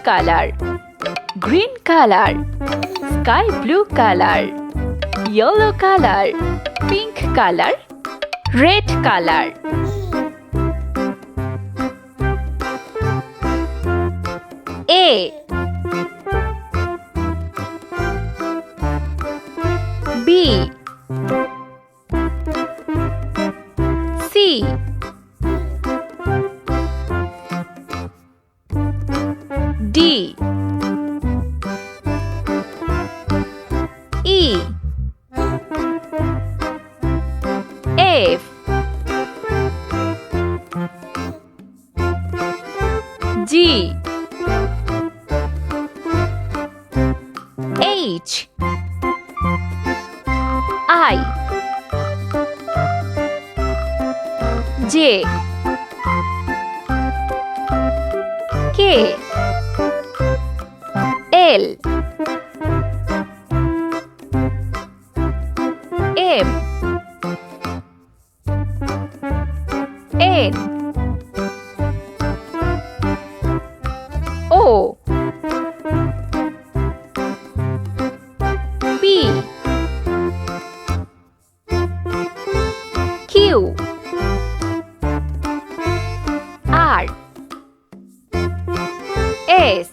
color, green color, sky blue color, yellow color, pink color, red color. A, B, C, D, E, F, G, H, I, J, K, L, M, N, O, P, Q, R, S,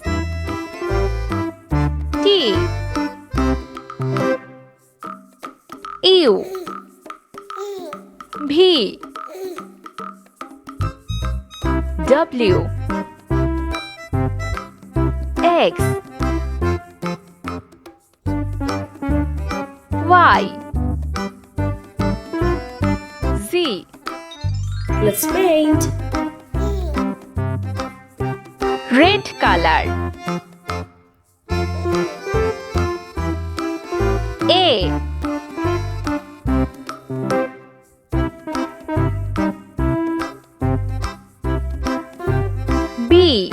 T, U, V, W, X, Y, Z. Let's paint. Red color. A, B,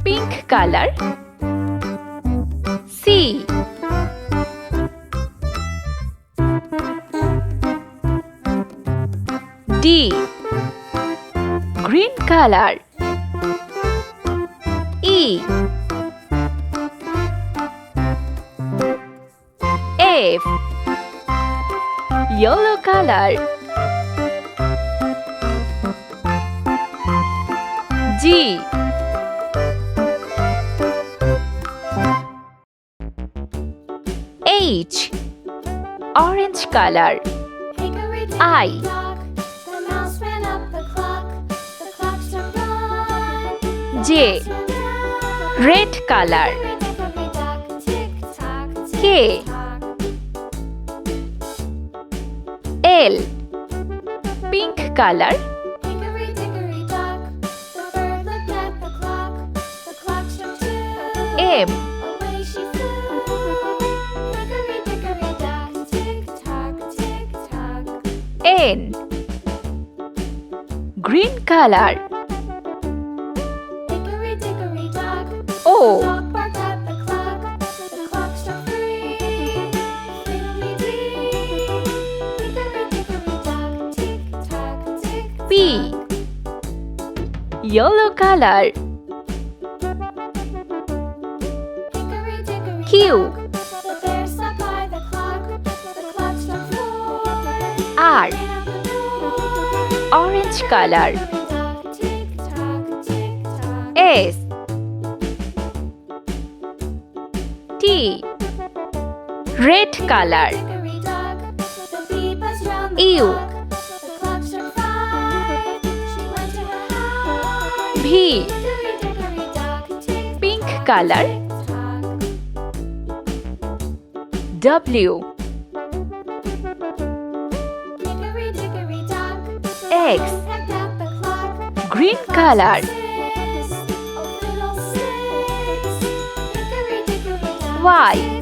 pink color. C, D, green color. E, F, yellow color. G, H, orange color. I, J, red color. K, L, pink color. M, N, green color. O, P, yellow color. Q, R, orange color. S, T, red color. U, V, pink color. W, X, green color. Y,